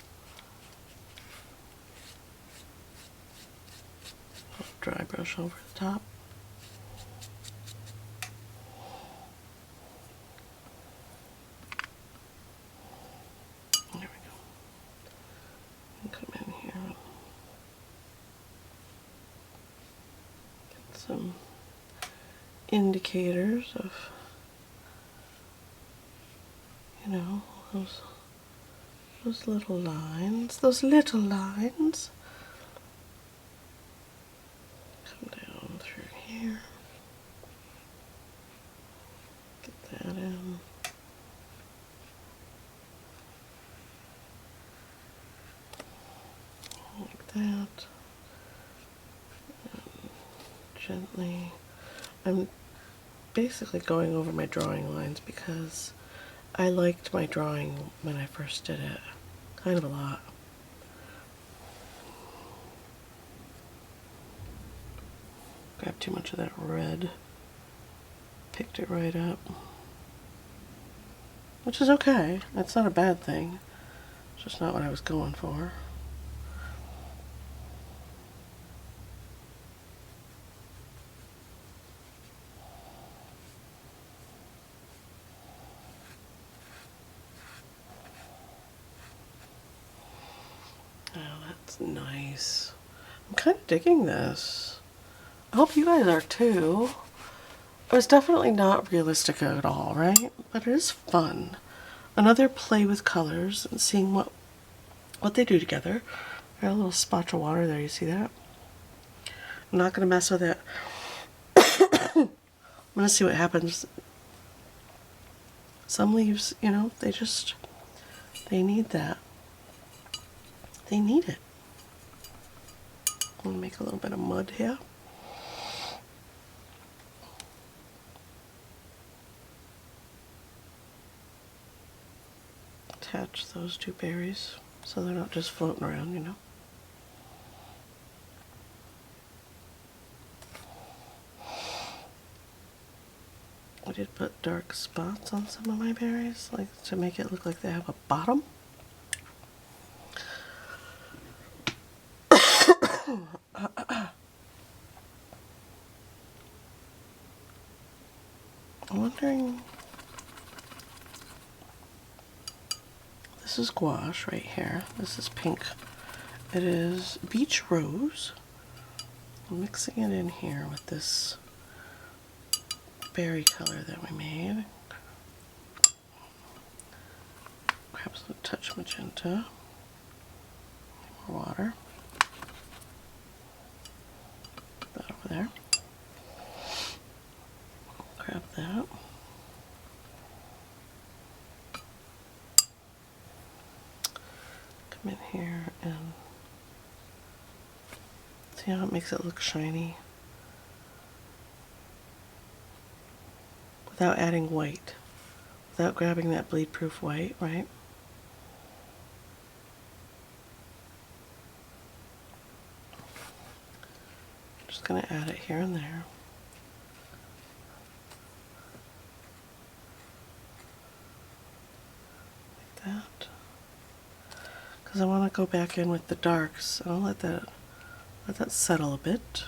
Dry brush over the top. There we go. And come in here and get some indicators of, you know, those little lines, those little lines. Come down through here. Get that in. Like that. And gently. I'm basically going over my drawing lines because I liked my drawing when I first did it. Kind of a lot. Grabbed too much of that red. Picked it right up. Which is okay. It's not a bad thing. It's just not what I was going for. Oh, that's nice. I'm kind of digging this. I hope you guys are too. It was definitely not realistic at all, right? But it is fun. Another play with colors and seeing what they do together. Got a little splotch of water there, you see that? I'm not going to mess with it. I'm going to see what happens. Some leaves, you know, they need that. They need it. I'm going to make a little bit of mud here. Attach those two berries so they're not just floating around, you know. I did put dark spots on some of my berries, like to make it look like they have a bottom. I'm wondering, this is gouache right here. This is pink. It is beach rose. I'm mixing it in here with this berry color that we made. Perhaps a touch magenta. More water. Put that over there. Grab that. come in here and see how it makes it look shiny without adding white, without grabbing that bleed-proof white, right? Just going to add it here and there. Like that. Because I want to go back in with the darks. I'll let that settle a bit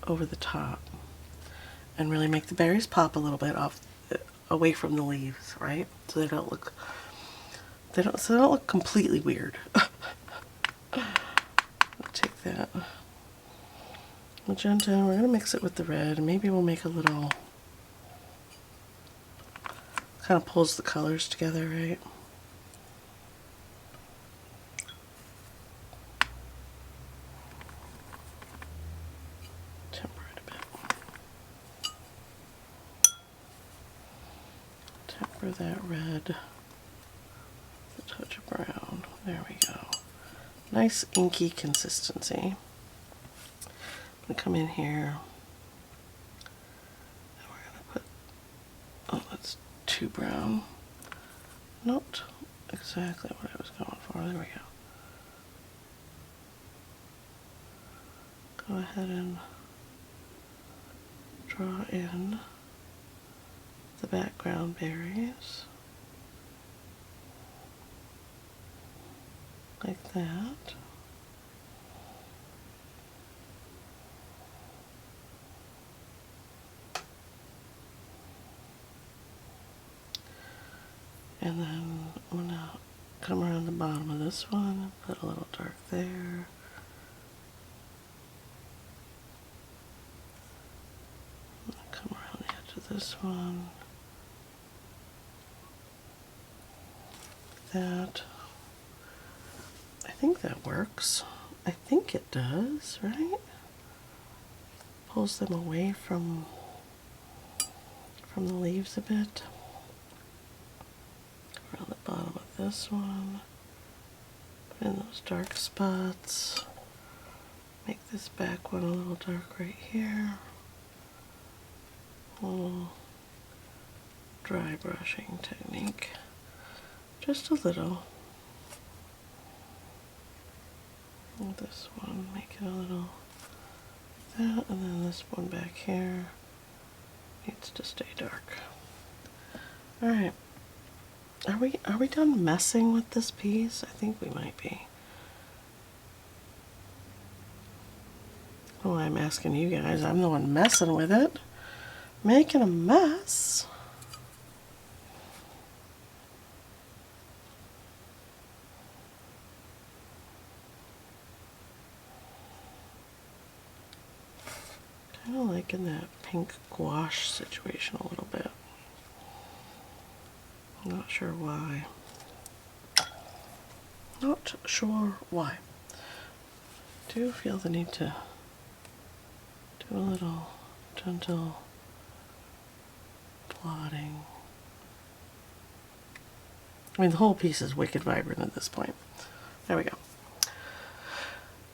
over the top and really make the berries pop a little bit off away from the leaves, right? So they don't look completely weird. Take that magenta, we're going to mix it with the red, and maybe we'll make a little, kind of pulls the colors together, right? Temper it a bit. Temper that red with a touch of brown. There we go. Nice inky consistency. I'm going to come in here and we're going to put, oh, that's too brown. Not exactly what I was going for. There we go. Go ahead and draw in the background berries. Like that. And then I'm going to come around the bottom of this one, put a little dark there. Come around the edge of this one. Like that. I think that works. I think it does, right? Pulls them away from the leaves a bit. Around the bottom of this one. Put in those dark spots. Make this back one a little dark right here. A little dry brushing technique. Just a little. And this one, make it a little that, and then this one back here needs to stay dark. Alright. Are we done messing with this piece? I think we might be. Oh, I'm asking you guys. I'm the one messing with it. Making a mess. Kind of liking that pink gouache situation a little bit. I'm not sure why. Not sure why. I do feel the need to do a little gentle blotting. I mean, the whole piece is wicked vibrant at this point. There we go.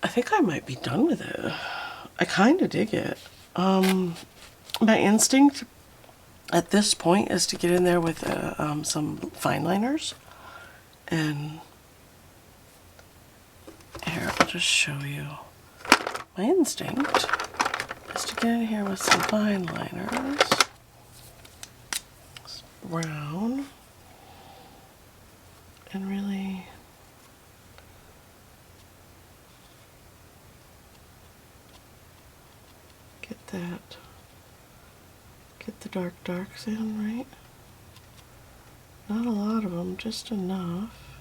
I think I might be done with it. I kind of dig it. My instinct at this point is to get in there with some fine liners, and here, I'll just show you. My instinct is to get in here with some fine liners, brown, and really get the dark darks in, right? Not a lot of them, just enough.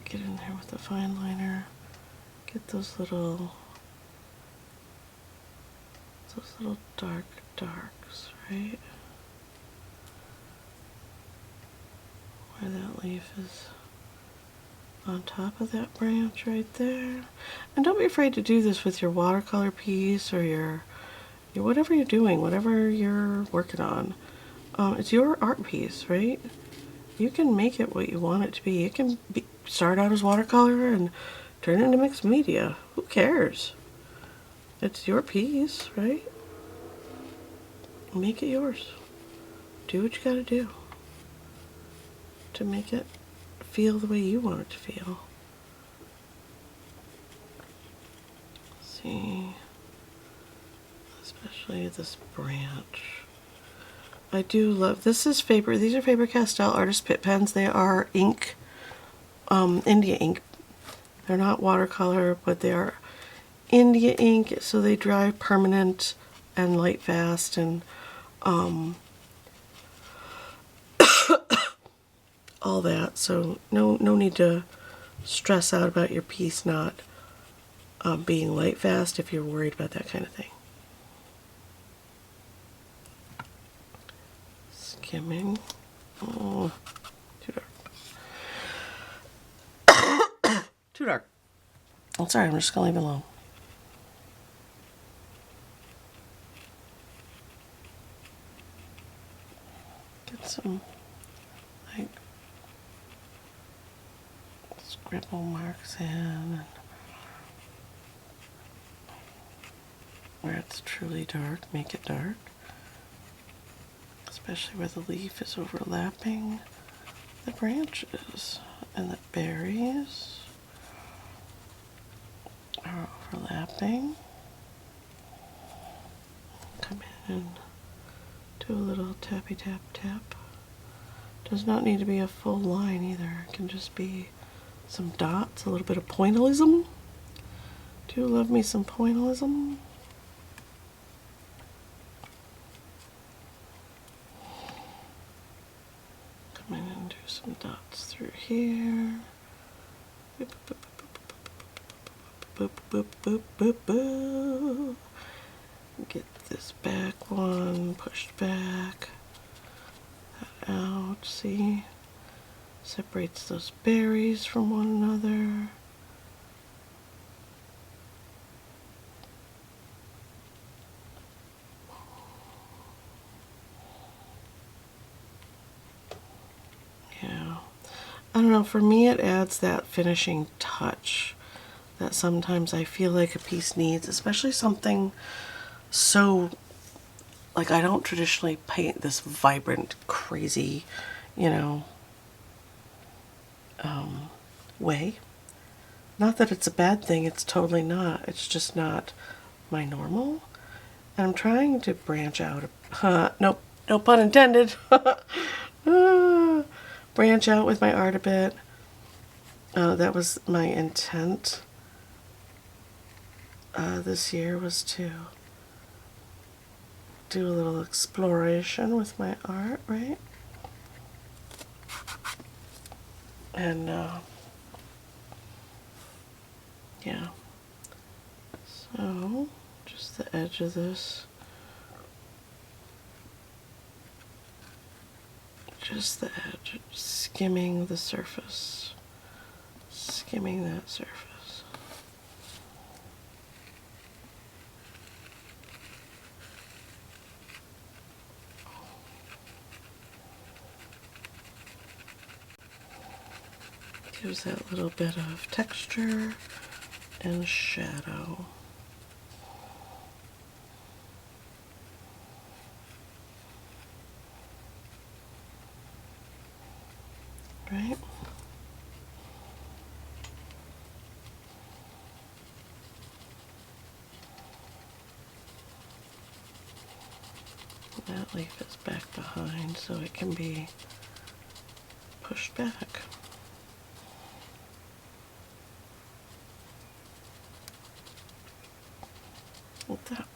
Get in there with the fine liner. Get those little dark darks, right? Where that leaf is on top of that branch right there. And don't be afraid to do this with your watercolor piece or your whatever you're doing, whatever you're working on, it's your art piece, right? You can make it what you want it to be. It can start out as watercolor and turn into mixed media. Who cares? It's your piece, right? Make it yours. Do what you gotta do to make it feel the way you want it to feel. See, especially this branch. I do love, this is Faber, these are Faber-Castell Artist Pit Pens. They are ink, India ink. They're not watercolor, but they are India ink, so they dry permanent and light fast, and all that. So no need to stress out about your piece not being light fast if you're worried about that kind of thing. Skimming. Oh, too dark. Too dark. I'm sorry, I'm just gonna leave it alone. Get some like scribble marks in, and where it's truly dark, make it dark. Especially where the leaf is overlapping the branches and the berries are overlapping. Come in and do a little tappy tap tap. Does not need to be a full line either. It can just be some dots, a little bit of pointillism. Do love me some pointillism. Come in and do some dots through here. Boop, boop, boop, boop, boop, boop, boop. Get this back one pushed back. That out, see? Separates those berries from one another. Yeah. I don't know, for me it adds that finishing touch that sometimes I feel like a piece needs, especially something so, like, I don't traditionally paint this vibrant, crazy, you know, way. Not that it's a bad thing, it's totally not. It's just not my normal. And I'm trying to branch out. Nope, no pun intended. Branch out with my art a bit. That was my intent this year, was to do a little exploration with my art, right? And yeah, so just the edge of this, just the edge, skimming the surface, skimming that surface. Gives that little bit of texture and shadow. Right? That leaf is back behind, so it can be pushed back. Like that.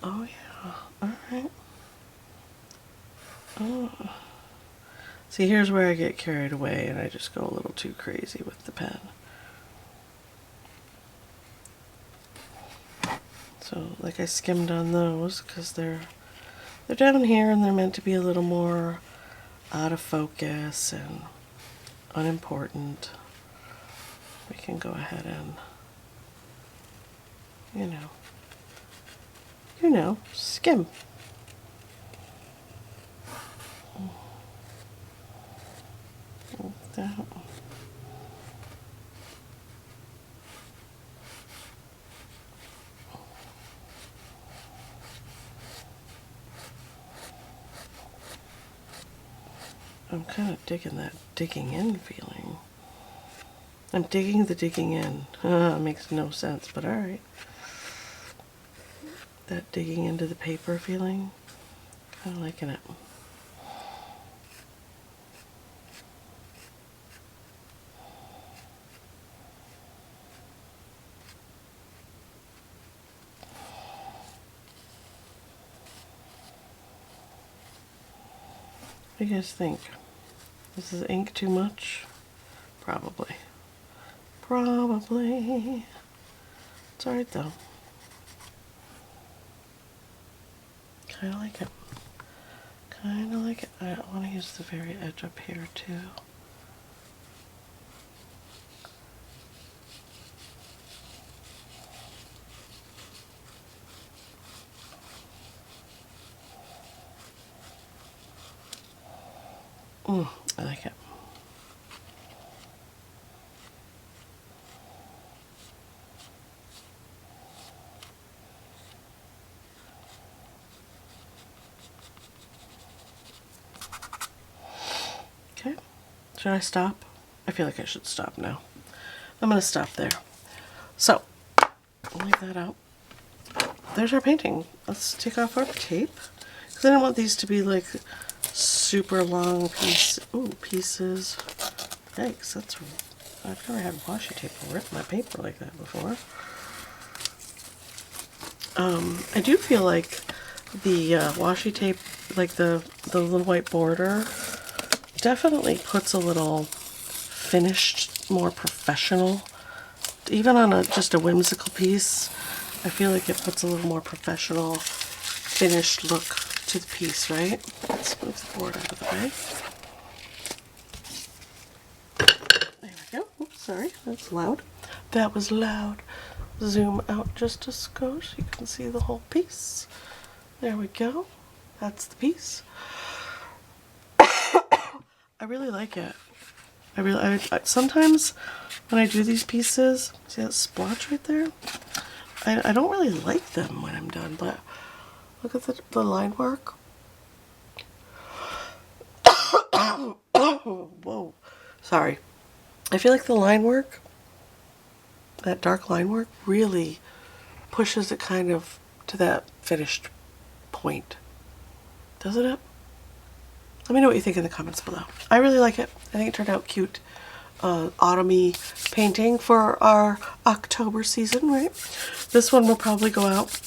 Oh yeah, alright. Oh. See, here's where I get carried away and I just go a little too crazy with the pen. So, like, I skimmed on those because they're down here and they're meant to be a little more out of focus and unimportant. We can go ahead and you know, skim. Like that. I'm kind of digging that digging in feeling. I'm digging the digging in. Makes no sense, but alright. That digging into the paper feeling. Kind of liking it. What do you guys think? Is this ink too much? Probably. Probably. It's alright though. Kinda like it. Kinda like it. I want to use the very edge up here too. I like it. Okay, should I stop? I feel like I should stop now. I'm going to stop there. So, I'll leave that out. There's our painting. Let's take off our tape. Because I don't want these to be like super long pieces. Thanks, that's... I've never had washi tape rip my paper like that before. I do feel like the washi tape, like the little white border, definitely puts a little finished, more professional. Even on just a whimsical piece, I feel like it puts a little more professional, finished look to the piece, right? Let's move the board out of the way. There we go. Oops, sorry, that's loud. That was loud. Zoom out just a skosh so you can see the whole piece. There we go. That's the piece. I really like it. I sometimes when I do these pieces, see that splotch right there? I don't really like them when I'm done, but look at the line work. Whoa, sorry. I feel like the line work, that dark line work, really pushes it kind of to that finished point. Doesn't it? Let me know what you think in the comments below. I really like it. I think it turned out cute. Autumn-y painting for our October season, right? This one will probably go out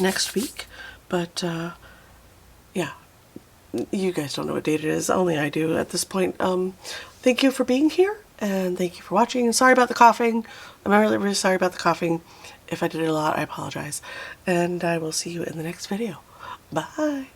next week, but yeah, you guys don't know what date it is. Only I do at this point. Thank you for being here, and thank you for watching. Sorry about the coughing. I'm really, really sorry about the coughing. If I did it a lot, I apologize. And I will see you in the next video. Bye.